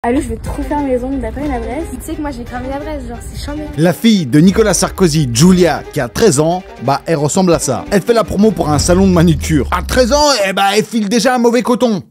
Allô, je veux trop faire mes ongles, t'as pas une adresse? Tu sais que moi j'ai grave une adresse, genre c'est chambé. La fille de Nicolas Sarkozy, Julia, qui a 13 ans, bah elle ressemble à ça. Elle fait la promo pour un salon de manucure. À 13 ans, elle file déjà un mauvais coton.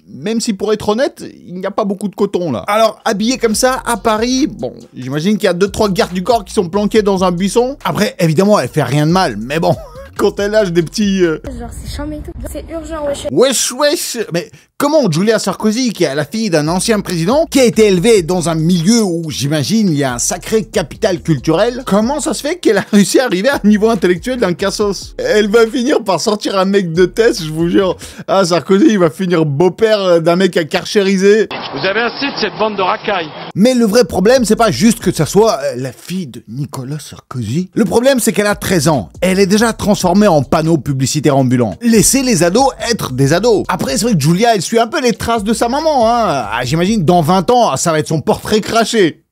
Même si pour être honnête, il n'y a pas beaucoup de coton là. Alors, habillée comme ça, à Paris, bon, j'imagine qu'il y a 2-3 gardes du corps qui sont planqués dans un buisson. Après, évidemment, elle fait rien de mal, mais bon... Quand elle lâche des petits... Genre c'est chambé et tout, c'est urgent, wesh. Wesh. Mais comment Julia Sarkozy, qui est la fille d'un ancien président, qui a été élevée dans un milieu où, j'imagine, il y a un sacré capital culturel, comment ça se fait qu'elle a réussi à arriver à un niveau intellectuel d'un cassos? Elle va finir par sortir un mec de test, je vous jure. Ah, Sarkozy, il va finir beau-père d'un mec à carchérisé. Vous avez assez de cette bande de racailles. Mais le vrai problème, c'est pas juste que ça soit la fille de Nicolas Sarkozy. Le problème, c'est qu'elle a 13 ans. Elle est déjà transformée en panneau publicitaire ambulant. Laissez les ados être des ados. Après, c'est vrai que Julia, elle suit un peu les traces de sa maman, hein. Ah, j'imagine, dans 20 ans, ça va être son portrait craché.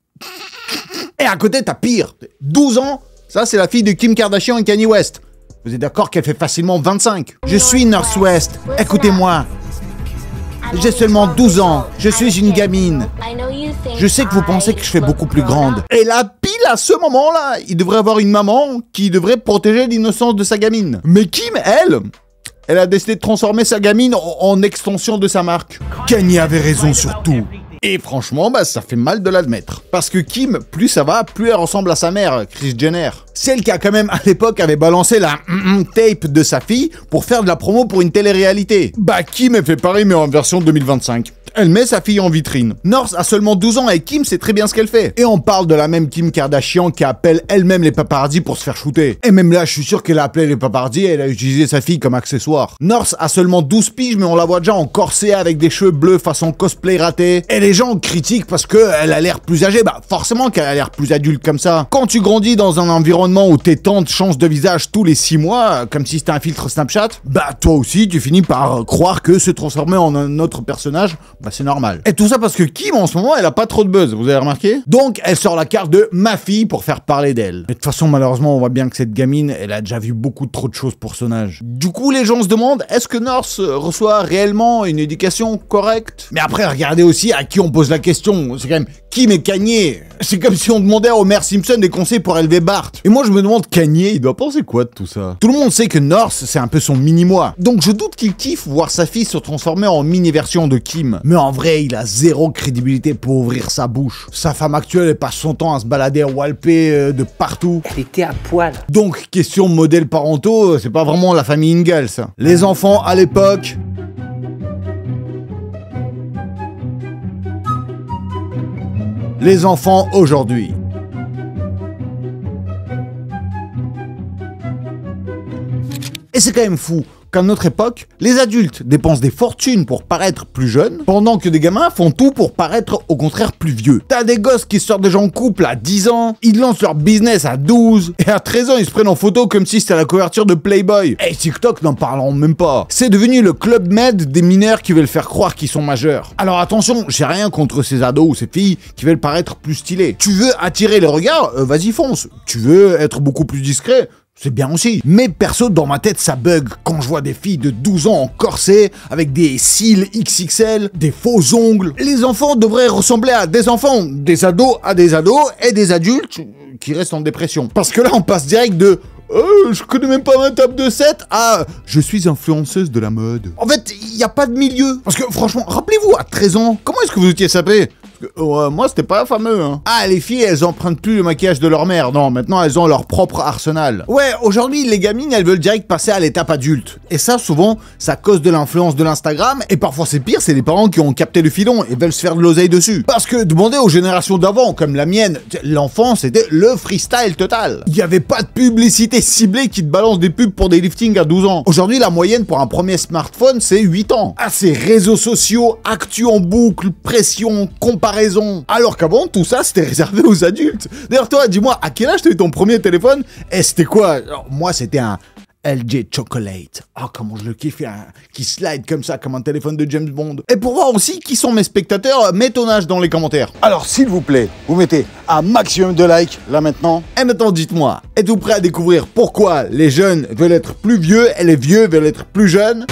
Et à côté, t'as pire. 12 ans, ça, c'est la fille de Kim Kardashian et Kanye West. Vous êtes d'accord qu'elle fait facilement 25? Je suis North West. Écoutez-moi. J'ai seulement 12 ans, je suis une gamine. Je sais que vous pensez que je fais beaucoup plus grande. Et là, pile à ce moment-là, il devrait avoir une maman qui devrait protéger l'innocence de sa gamine. Mais Kim, elle a décidé de transformer sa gamine en extension de sa marque. Kanye avait raison sur tout. Et franchement, bah ça fait mal de l'admettre. Parce que Kim, plus ça va, plus elle ressemble à sa mère, Kris Jenner. Celle qui a quand même, à l'époque, avait balancé la tape de sa fille pour faire de la promo pour une télé-réalité. Bah Kim, elle fait pareil mais en version 2025. Elle met sa fille en vitrine. North a seulement 12 ans et Kim sait très bien ce qu'elle fait. Et on parle de la même Kim Kardashian qui appelle elle-même les paparazzis pour se faire shooter. Et même là, je suis sûr qu'elle a appelé les paparazzis et elle a utilisé sa fille comme accessoire. North a seulement 12 piges mais on la voit déjà en corset avec des cheveux bleus façon cosplay raté. Et les gens critiquent parce qu'elle a l'air plus âgée. Bah forcément qu'elle a l'air plus adulte comme ça. Quand tu grandis dans un environnement où tes tantes changent de visage tous les 6 mois, comme si c'était un filtre Snapchat, bah toi aussi tu finis par croire que se transformer en un autre personnage, bah c'est normal. Et tout ça parce que Kim en ce moment elle a pas trop de buzz, vous avez remarqué? Donc elle sort la carte de ma fille pour faire parler d'elle. Mais de toute façon malheureusement on voit bien que cette gamine elle a déjà vu beaucoup trop de choses pour son âge. Du coup les gens se demandent est-ce que North reçoit réellement une éducation correcte? Mais après regardez aussi à qui on pose la question, c'est quand même Kim et Kanye. C'est comme si on demandait à Homer Simpson des conseils pour élever Bart. Et moi je me demande Kanye il doit penser quoi de tout ça? Tout le monde sait que North c'est un peu son mini-moi. Donc je doute qu'il kiffe voir sa fille se transformer en mini-version de Kim. Mais en vrai il a zéro crédibilité pour ouvrir sa bouche. Sa femme actuelle elle passe son temps à se balader à walper de partout. Elle était à poil. Donc question modèle parentaux, c'est pas vraiment la famille Ingalls ça. Les enfants à l'époque... Les enfants aujourd'hui. Et c'est quand même fou qu'à notre époque, les adultes dépensent des fortunes pour paraître plus jeunes, pendant que des gamins font tout pour paraître au contraire plus vieux. T'as des gosses qui sortent déjà en couple à 10 ans, ils lancent leur business à 12, et à 13 ans ils se prennent en photo comme si c'était la couverture de Playboy. Et TikTok n'en parlons même pas. C'est devenu le Club Med des mineurs qui veulent faire croire qu'ils sont majeurs. Alors attention, j'ai rien contre ces ados ou ces filles qui veulent paraître plus stylés. Tu veux attirer les regards, vas-y fonce. Tu veux être beaucoup plus discret, c'est bien aussi. Mais perso, dans ma tête, ça bug quand je vois des filles de 12 ans en corset, avec des cils XXL, des faux ongles. Les enfants devraient ressembler à des enfants, des ados à des ados, et des adultes qui restent en dépression. Parce que là, on passe direct de... je connais même pas ma table de 7 à je suis influenceuse de la mode. En fait, il n'y a pas de milieu. Parce que franchement, rappelez-vous, à 13 ans, comment est-ce que vous étiez sapé? Moi, c'était pas fameux, hein. Ah, les filles, elles empruntent plus le maquillage de leur mère. Non, maintenant, elles ont leur propre arsenal. Ouais, aujourd'hui, les gamines, elles veulent direct passer à l'étape adulte. Et ça, souvent, ça cause de l'influence de l'Instagram. Et parfois, c'est pire, c'est les parents qui ont capté le filon et veulent se faire de l'oseille dessus. Parce que, demandez aux générations d'avant, comme la mienne, l'enfant, c'était le freestyle total. Il y avait pas de publicité ciblée qui te balance des pubs pour des liftings à 12 ans. Aujourd'hui, la moyenne pour un premier smartphone, c'est 8 ans. Ah, c'est réseaux sociaux, actu en boucle, pression, comparaison. Alors qu'avant, tout ça, c'était réservé aux adultes. D'ailleurs, toi, dis-moi, à quel âge t'as eu ton premier téléphone? Et c'était quoi? Alors, moi, c'était un LG Chocolate. Ah, comment je le kiffe, qui slide comme ça, comme un téléphone de James Bond. Et pour voir aussi qui sont mes spectateurs, mets ton âge dans les commentaires. Alors, s'il vous plaît, vous mettez un maximum de likes, là maintenant. Et maintenant, dites-moi, êtes-vous prêts à découvrir pourquoi les jeunes veulent être plus vieux et les vieux veulent être plus jeunes?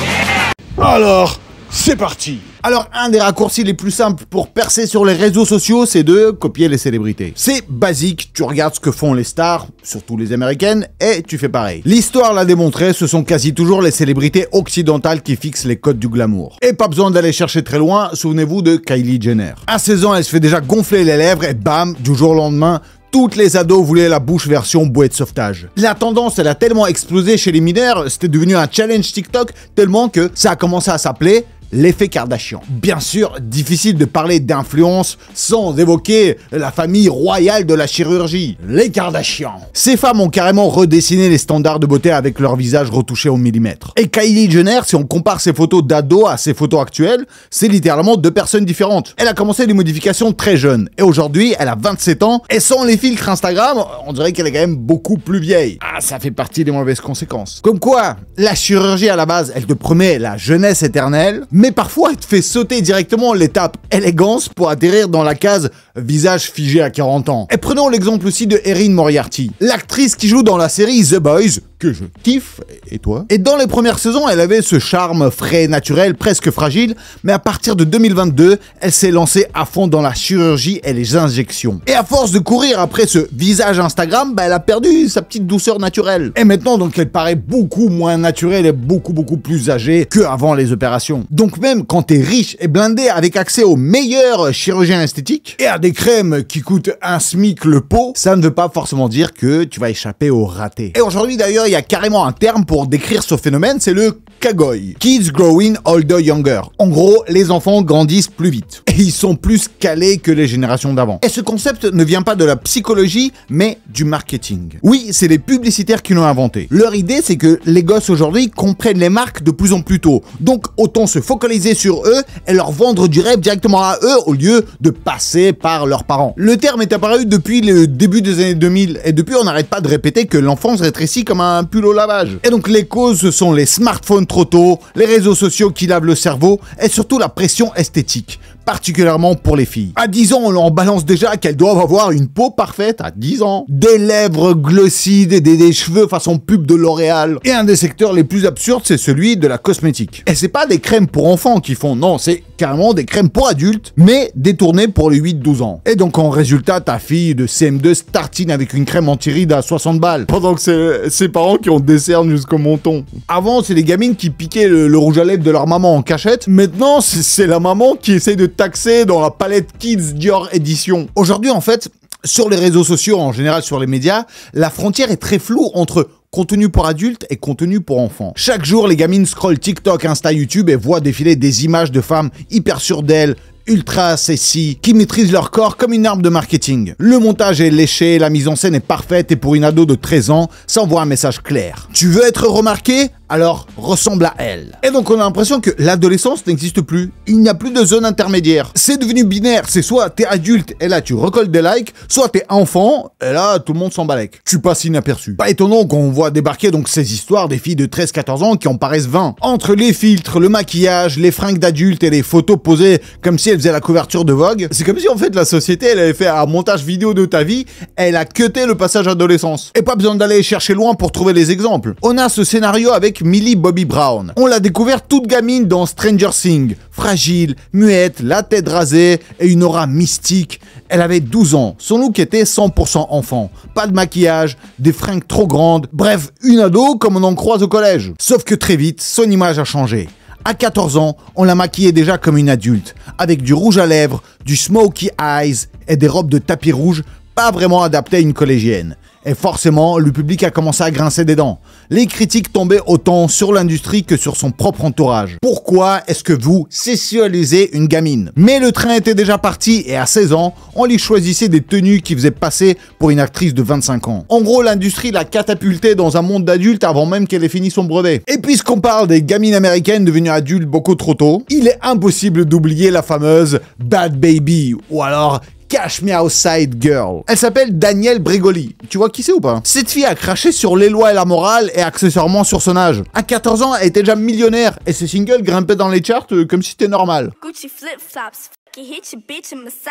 Alors, c'est parti! Alors, un des raccourcis les plus simples pour percer sur les réseaux sociaux, c'est de copier les célébrités. C'est basique, tu regardes ce que font les stars, surtout les américaines, et tu fais pareil. L'histoire l'a démontré, ce sont quasi toujours les célébrités occidentales qui fixent les codes du glamour. Et pas besoin d'aller chercher très loin, souvenez-vous de Kylie Jenner. À 16 ans, elle se fait déjà gonfler les lèvres, et bam, du jour au lendemain, toutes les ados voulaient la bouche version bouée de sauvetage. La tendance, elle a tellement explosé chez les mineurs, c'était devenu un challenge TikTok, tellement que ça a commencé à s'appeler l'effet Kardashian. Bien sûr, difficile de parler d'influence sans évoquer la famille royale de la chirurgie, les Kardashians. Ces femmes ont carrément redessiné les standards de beauté avec leur visage retouché au millimètre. Et Kylie Jenner, si on compare ses photos d'ado à ses photos actuelles, c'est littéralement deux personnes différentes. Elle a commencé des modifications très jeune, et aujourd'hui, elle a 27 ans, et sans les filtres Instagram, on dirait qu'elle est quand même beaucoup plus vieille. Ah, ça fait partie des mauvaises conséquences. Comme quoi, la chirurgie à la base, elle te promet la jeunesse éternelle, mais parfois, elle te fait sauter directement l'étape élégance pour atterrir dans la case visage figé à 40 ans. Et prenons l'exemple aussi de Erin Moriarty, l'actrice qui joue dans la série The Boys, que je kiffe, et toi? Et dans les premières saisons, elle avait ce charme frais, naturel, presque fragile, mais à partir de 2022, elle s'est lancée à fond dans la chirurgie et les injections. Et à force de courir après ce visage Instagram, elle a perdu sa petite douceur naturelle. Et maintenant, donc, elle paraît beaucoup moins naturelle et beaucoup plus âgée qu'avant les opérations. Donc même quand t'es riche et blindé avec accès aux meilleurs chirurgiens esthétiques et à des crèmes qui coûtent un SMIC le pot, ça ne veut pas forcément dire que tu vas échapper au raté. Et aujourd'hui d'ailleurs, il y a carrément un terme pour décrire ce phénomène, c'est le KGOY. Kids Growing Older Younger. En gros, les enfants grandissent plus vite. Et ils sont plus calés que les générations d'avant. Et ce concept ne vient pas de la psychologie, mais du marketing. Oui, c'est les publicitaires qui l'ont inventé. Leur idée, c'est que les gosses aujourd'hui comprennent les marques de plus en plus tôt. Donc, autant se focaliser sur eux et leur vendre du rêve directement à eux au lieu de passer par leurs parents. Le terme est apparu depuis le début des années 2000 et depuis, on n'arrête pas de répéter que l'enfance rétrécit comme un pull au lavage. Et donc, les causes, ce sont les smartphones trop tôt, les réseaux sociaux qui lavent le cerveau et surtout la pression esthétique, particulièrement pour les filles. À 10 ans, on leur balance déjà qu'elles doivent avoir une peau parfaite à 10 ans, des lèvres glossy, des cheveux façon pub de L'Oréal. Et un des secteurs les plus absurdes, c'est celui de la cosmétique. Et c'est pas des crèmes pour enfants qui font, non, c'est carrément des crèmes pour adultes, mais détournées pour les 8-12 ans. Et donc en résultat, ta fille de CM2 startine avec une crème anti-rides à 60 balles, pendant que c'est ses parents qui ont des cernes jusqu'au menton. Avant, c'est les gamines qui piquaient le rouge à lèvres de leur maman en cachette. Maintenant, c'est la maman qui essaye de taxer dans la palette Kids Dior Edition. Aujourd'hui, en fait, sur les réseaux sociaux, en général sur les médias, la frontière est très floue entre contenu pour adultes et contenu pour enfants. Chaque jour, les gamines scrollent TikTok, Insta, YouTube et voient défiler des images de femmes hyper sûres d'elles, ultra sexy, qui maîtrisent leur corps comme une arme de marketing. Le montage est léché, la mise en scène est parfaite et pour une ado de 13 ans, ça envoie un message clair. Tu veux être remarqué? Alors ressemble à elle. Et donc on a l'impression que l'adolescence n'existe plus. Il n'y a plus de zone intermédiaire. C'est devenu binaire, c'est soit t'es adulte et là tu recolles des likes, soit t'es enfant et là tout le monde s'en balèque. Tu passes inaperçu. Pas étonnant qu'on voit débarquer donc ces histoires des filles de 13-14 ans qui en paraissent 20. Entre les filtres, le maquillage, les fringues d'adultes et les photos posées comme si elles faisaient la couverture de Vogue, c'est comme si en fait la société elle avait fait un montage vidéo de ta vie, elle a cuté le passage adolescence. Et pas besoin d'aller chercher loin pour trouver les exemples. On a ce scénario avec Millie Bobby Brown. On l'a découverte toute gamine dans Stranger Things. Fragile, muette, la tête rasée et une aura mystique. Elle avait 12 ans. Son look était 100% enfant. Pas de maquillage, des fringues trop grandes. Bref, une ado comme on en croise au collège. Sauf que très vite, son image a changé. À 14 ans, on l'a maquillée déjà comme une adulte, avec du rouge à lèvres, du smoky eyes et des robes de tapis rouge pas vraiment adaptées à une collégienne. Et forcément, le public a commencé à grincer des dents. Les critiques tombaient autant sur l'industrie que sur son propre entourage. Pourquoi est-ce que vous sexualisez une gamine? Mais le train était déjà parti et à 16 ans, on lui choisissait des tenues qui faisaient passer pour une actrice de 25 ans. En gros, l'industrie l'a catapultée dans un monde d'adultes avant même qu'elle ait fini son brevet. Et puisqu'on parle des gamines américaines devenues adultes beaucoup trop tôt, il est impossible d'oublier la fameuse Bad Baby ou alors Cash Me Outside Girl. Elle s'appelle Danielle Bregoli. Tu vois qui c'est ou pas? Cette fille a craché sur les lois et la morale et accessoirement sur son âge. À 14 ans, elle était déjà millionnaire et ses singles grimpaient dans les charts comme si c'était normal.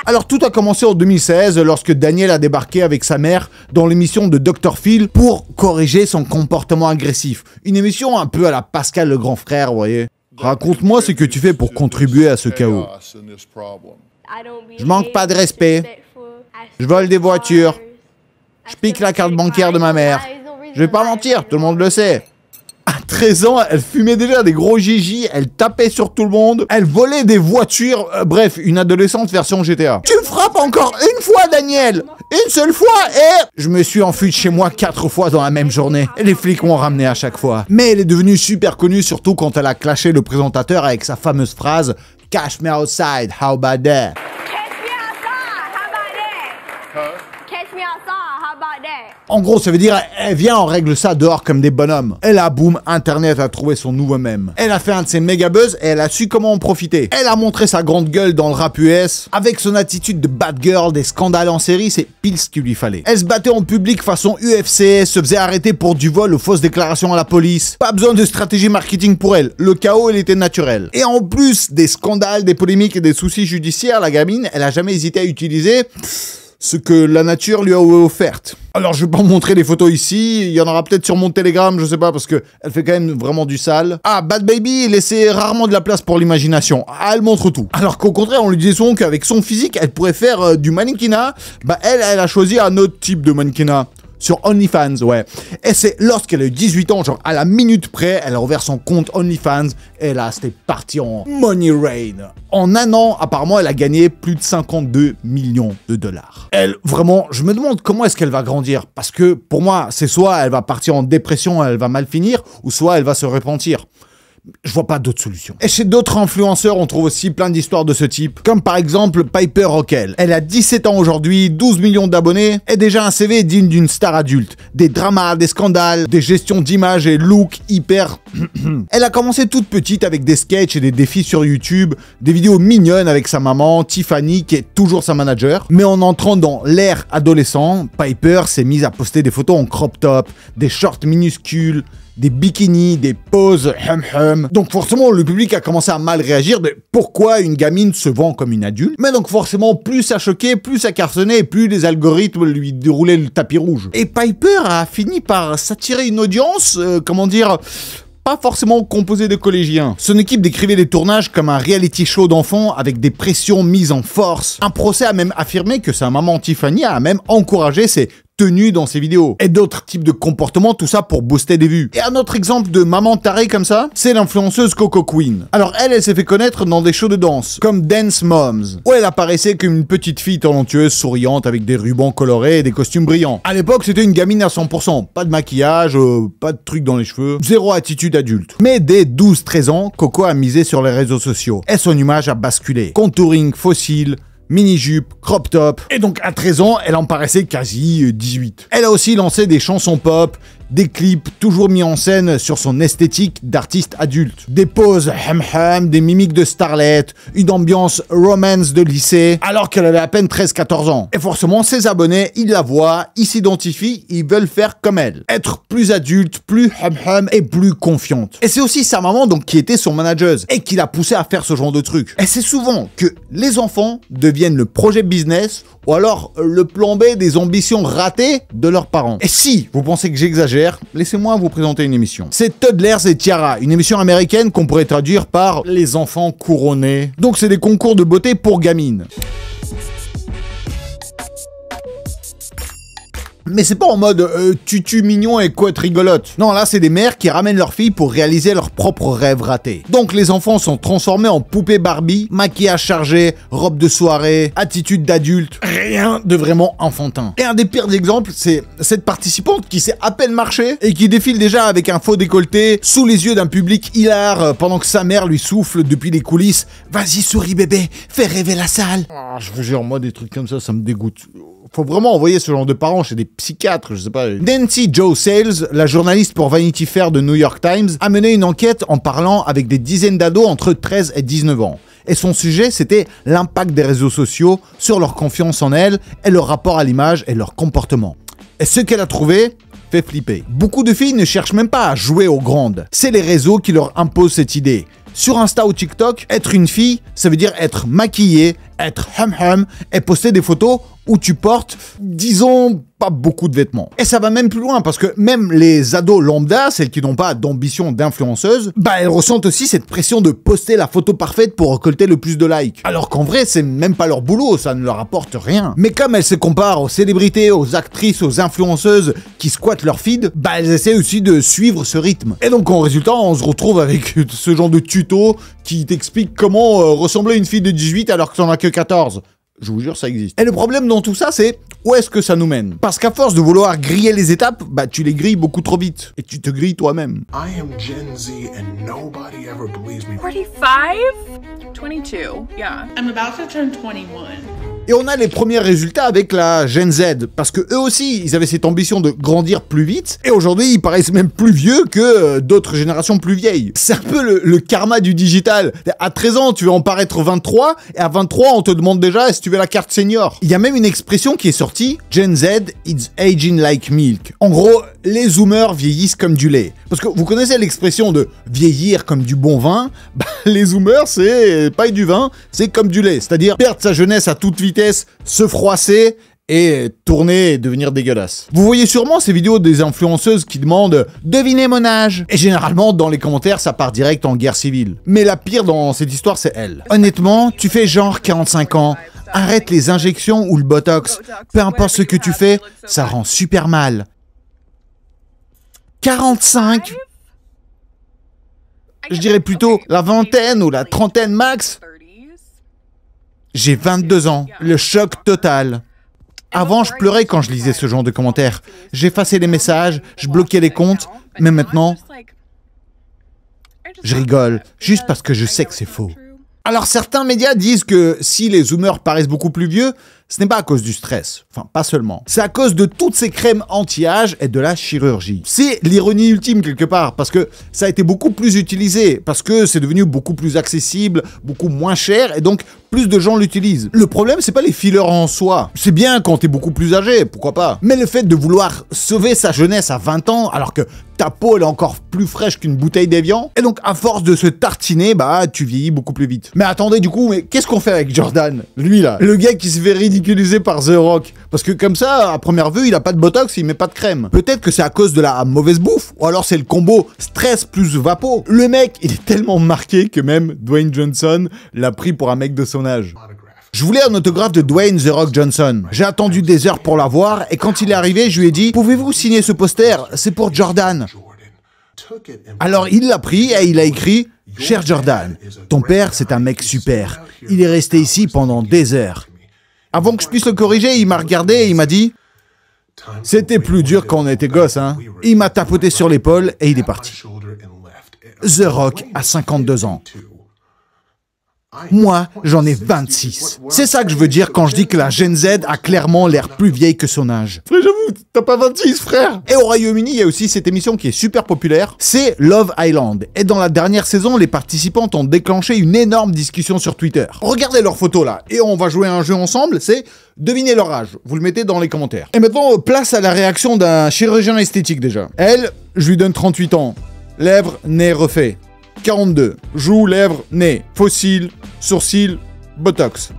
Alors tout a commencé en 2016 lorsque Danielle a débarqué avec sa mère dans l'émission de Dr Phil pour corriger son comportement agressif. Une émission un peu à la Pascal le grand frère, vous voyez. Raconte-moi ce que tu fais pour contribuer à ce chaos. Je manque pas de respect. Je vole des voitures. Je pique la carte bancaire de ma mère. Je vais pas mentir, tout le monde le sait. À 13 ans, elle fumait déjà des gros gigi, elle tapait sur tout le monde, elle volait des voitures, bref, une adolescente version GTA. Tu me frappes encore une fois, Daniel! Une seule fois et... Je me suis enfui de chez moi 4 fois dans la même journée. Et les flics m'ont ramené à chaque fois. Mais elle est devenue super connue, surtout quand elle a clashé le présentateur avec sa fameuse phrase « Cash me outside, how about that ?» En gros, ça veut dire, elle vient, on règle ça dehors comme des bonhommes. Et là, boum, Internet a trouvé son nouveau mème. Elle a fait un de ses méga buzz et elle a su comment en profiter. Elle a montré sa grande gueule dans le rap US. Avec son attitude de bad girl, des scandales en série, c'est pile ce qu'il lui fallait. Elle se battait en public façon UFC, se faisait arrêter pour du vol ou fausses déclarations à la police. Pas besoin de stratégie marketing pour elle. Le chaos, il était naturel. Et en plus des scandales, des polémiques et des soucis judiciaires, la gamine, elle a jamais hésité à utiliser ce que la nature lui a offert. Alors je vais pas vous montrer les photos ici, il y en aura peut-être sur mon Telegram, je sais pas, parce que elle fait quand même vraiment du sale. Ah, Bad Baby laissait rarement de la place pour l'imagination. Ah, elle montre tout. Alors qu'au contraire, on lui disait souvent qu'avec son physique, elle pourrait faire du mannequinat. Bah elle a choisi un autre type de mannequinat. Sur OnlyFans, ouais. Et c'est lorsqu'elle a eu 18 ans, genre à la minute près, elle a ouvert son compte OnlyFans. Et là, c'était parti en money rain. En un an, apparemment, elle a gagné plus de 52 millions de dollars. Elle, vraiment, je me demande comment est-ce qu'elle va grandir. Parce que, pour moi, c'est soit elle va partir en dépression, elle va mal finir, ou soit elle va se repentir. Je vois pas d'autre solution. Et chez d'autres influenceurs, on trouve aussi plein d'histoires de ce type. Comme par exemple Piper Rockell. Elle a 17 ans aujourd'hui, 12 millions d'abonnés, et déjà un CV digne d'une star adulte. Des dramas, des scandales, des gestions d'images et looks hyper... Elle a commencé toute petite avec des sketchs et des défis sur YouTube, des vidéos mignonnes avec sa maman, Tiffany, qui est toujours sa manager. Mais en entrant dans l'ère adolescent, Piper s'est mise à poster des photos en crop top, des shorts minuscules, des bikinis, des poses hum. Donc forcément, le public a commencé à mal réagir de pourquoi une gamine se vend comme une adulte. Mais donc forcément, plus ça choquait, plus ça cartonnait, plus les algorithmes lui déroulaient le tapis rouge. Et Piper a fini par s'attirer une audience, pas forcément composée de collégiens. Son équipe décrivait les tournages comme un reality show d'enfants avec des pressions mises en force. Un procès a même affirmé que sa maman Tiffany a même encouragé ses tenues dans ses vidéos. Et d'autres types de comportements, tout ça pour booster des vues. Et un autre exemple de maman tarée comme ça, c'est l'influenceuse Coco Queen. Alors elle s'est fait connaître dans des shows de danse, comme Dance Moms, où elle apparaissait comme une petite fille talentueuse, souriante, avec des rubans colorés et des costumes brillants. À l'époque, c'était une gamine à 100%. Pas de maquillage, pas de trucs dans les cheveux, zéro attitude adulte. Mais dès 12-13 ans, Coco a misé sur les réseaux sociaux. Et son image a basculé. Contouring, fossile, mini-jupe, crop top. Et donc à 13 ans, elle en paraissait quasi 18. Elle a aussi lancé des chansons pop, des clips toujours mis en scène sur son esthétique d'artiste adulte. Des poses hum, des mimiques de starlet, une ambiance romance de lycée, alors qu'elle avait à peine 13-14 ans. Et forcément, ses abonnés, ils la voient, ils s'identifient, ils veulent faire comme elle. Être plus adulte, plus hum et plus confiante. Et c'est aussi sa maman, donc, qui était son manageuse, et qui l'a poussée à faire ce genre de truc. Et c'est souvent que les enfants deviennent le projet business, ou alors le plan B des ambitions ratées de leurs parents. Et si vous pensez que j'exagère, laissez-moi vous présenter une émission. C'est Toddlers et Tiara, une émission américaine qu'on pourrait traduire par les enfants couronnés. Donc c'est des concours de beauté pour gamines. Mais c'est pas en mode tutu mignon et couette rigolote. Non, là c'est des mères qui ramènent leurs filles pour réaliser leurs propres rêves ratés. Donc les enfants sont transformés en poupées Barbie, maquillage chargé, robe de soirée, attitude d'adulte, rien de vraiment enfantin. Et un des pires exemples, c'est cette participante qui sait à peine marcher et qui défile déjà avec un faux décolleté sous les yeux d'un public hilar pendant que sa mère lui souffle depuis les coulisses « Vas-y souris bébé, fais rêver la salle !» Je vous jure, moi des trucs comme ça me dégoûte. Faut vraiment envoyer ce genre de parents chez des psychiatres, je sais pas. Nancy Jo Sales, la journaliste pour Vanity Fair de New York Times, a mené une enquête en parlant avec des dizaines d'ados entre 13 et 19 ans. Et son sujet, c'était l'impact des réseaux sociaux sur leur confiance en elles et leur rapport à l'image et leur comportement. Et ce qu'elle a trouvé fait flipper. Beaucoup de filles ne cherchent même pas à jouer aux grandes. C'est les réseaux qui leur imposent cette idée. Sur Insta ou TikTok, être une fille, ça veut dire être maquillée, être hum et poster des photos où tu portes, disons, pas beaucoup de vêtements. Et ça va même plus loin, parce que même les ados lambda, celles qui n'ont pas d'ambition d'influenceuse, bah elles ressentent aussi cette pression de poster la photo parfaite pour récolter le plus de likes. Alors qu'en vrai, c'est même pas leur boulot, ça ne leur apporte rien. Mais comme elles se comparent aux célébrités, aux actrices, aux influenceuses qui squattent leur feed, bah elles essaient aussi de suivre ce rythme. Et donc en résultat, on se retrouve avec ce genre de tuto qui t'explique comment ressembler à une fille de 18 alors que t'en as que 14. Je vous jure, ça existe. Et le problème dans tout ça, c'est où est-ce que ça nous mène? Parce qu'à force de vouloir griller les étapes, bah tu les grilles beaucoup trop vite. Et tu te grilles toi-même. I am Gen Z and nobody ever believes me. 45? 22, yeah. I'm about to turn 21. Et on a les premiers résultats avec la Gen Z, parce que eux aussi, ils avaient cette ambition de grandir plus vite, et aujourd'hui, ils paraissent même plus vieux que d'autres générations plus vieilles. C'est un peu le karma du digital. À 13 ans, tu veux en paraître 23, et à 23, on te demande déjà si tu veux la carte senior. Il y a même une expression qui est sortie, Gen Z, it's aging like milk. En gros, les zoomers vieillissent comme du lait. Parce que vous connaissez l'expression de vieillir comme du bon vin, bah, les zoomers, c'est pas du vin, c'est comme du lait. C'est-à-dire perdre sa jeunesse à toute vitesse, se froisser et tourner et devenir dégueulasse. Vous voyez sûrement ces vidéos des influenceuses qui demandent « Devinez mon âge !» Et généralement, dans les commentaires, ça part direct en guerre civile. Mais la pire dans cette histoire, c'est elle. Honnêtement, tu fais genre 45 ans, arrête les injections ou le botox. Peu importe ce que tu fais, ça rend super mal. 45? Je dirais plutôt la vingtaine ou la trentaine max. J'ai 22 ans, le choc total. Avant, je pleurais quand je lisais ce genre de commentaires. J'effaçais les messages, je bloquais les comptes, mais maintenant, je rigole, juste parce que je sais que c'est faux. Alors certains médias disent que si les zoomers paraissent beaucoup plus vieux, ce n'est pas à cause du stress. Enfin, pas seulement. C'est à cause de toutes ces crèmes anti-âge et de la chirurgie. C'est l'ironie ultime quelque part, parce que ça a été beaucoup plus utilisé, parce que c'est devenu beaucoup plus accessible, beaucoup moins cher, et donc plus de gens l'utilisent. Le problème, c'est pas les fillers en soi. C'est bien quand t'es beaucoup plus âgé, pourquoi pas. Mais le fait de vouloir sauver sa jeunesse à 20 ans, alors que ta peau elle est encore plus fraîche qu'une bouteille d'Evian, et donc à force de se tartiner, bah tu vieillis beaucoup plus vite. Mais attendez, du coup, mais qu'est-ce qu'on fait avec Jordan? Lui là, le gars qui se fait ridiculiser par The Rock. Parce que comme ça, à première vue, il a pas de botox, il met pas de crème. Peut-être que c'est à cause de la mauvaise bouffe, ou alors c'est le combo stress plus vapo. Le mec, il est tellement marqué que même Dwayne Johnson l'a pris pour un mec de son âge. Je voulais un autographe de Dwayne The Rock Johnson. J'ai attendu des heures pour l'avoir, et quand il est arrivé, je lui ai dit « Pouvez-vous signer ce poster? C'est pour Jordan. » Alors il l'a pris et il a écrit « Cher Jordan, ton père c'est un mec super. Il est resté ici pendant des heures. » Avant que je puisse le corriger, il m'a regardé et il m'a dit « C'était plus dur quand on était gosse, hein. » Il m'a tapoté sur l'épaule et il est parti. The Rock a 52 ans. Moi, j'en ai 26. C'est ça que je veux dire quand je dis que la Gen Z a clairement l'air plus vieille que son âge. Frère, j'avoue, t'as pas 26, frère. Et au Royaume-Uni, il y a aussi cette émission qui est super populaire, c'est Love Island. Et dans la dernière saison, les participantes ont déclenché une énorme discussion sur Twitter. Regardez leurs photos là, et on va jouer à un jeu ensemble, c'est devinez leur âge. Vous le mettez dans les commentaires. Et maintenant, place à la réaction d'un chirurgien esthétique déjà. Elle, je lui donne 38 ans. Lèvres, nez refait. 42. Joues, lèvres, nez. Fossiles, sourcils, botox.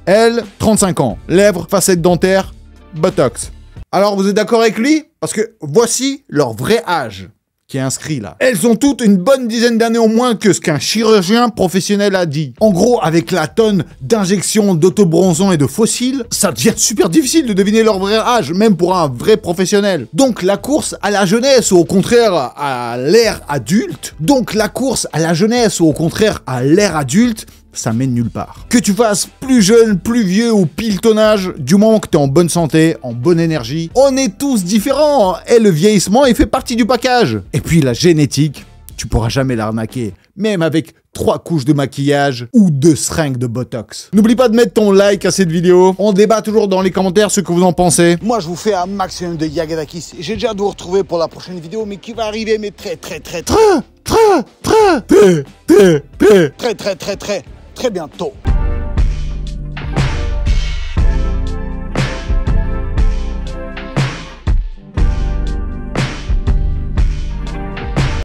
Elle, 35 ans. Lèvres, facettes dentaires, botox. Alors, vous êtes d'accord avec lui? Parce que voici leur vrai âge qui est inscrit là. Elles ont toutes une bonne dizaine d'années au moins que ce qu'un chirurgien professionnel a dit. En gros, avec la tonne d'injections, d'autobronzants et de fossiles, ça devient super difficile de deviner leur vrai âge, même pour un vrai professionnel. Donc la course à la jeunesse ou au contraire à l'ère adulte, ça mène nulle part. Que tu fasses plus jeune, plus vieux ou pile ton âge, du moment que t'es en bonne santé, en bonne énergie, on est tous différents et le vieillissement il fait partie du package. Et puis la génétique, tu pourras jamais l'arnaquer, même avec 3 couches de maquillage ou 2 seringues de botox. N'oublie pas de mettre ton like à cette vidéo. On débat toujours dans les commentaires ce que vous en pensez. Moi je vous fais un maximum de Yagadakis. J'ai déjà hâte de vous retrouver pour la prochaine vidéo, mais qui va arriver mais très bientôt.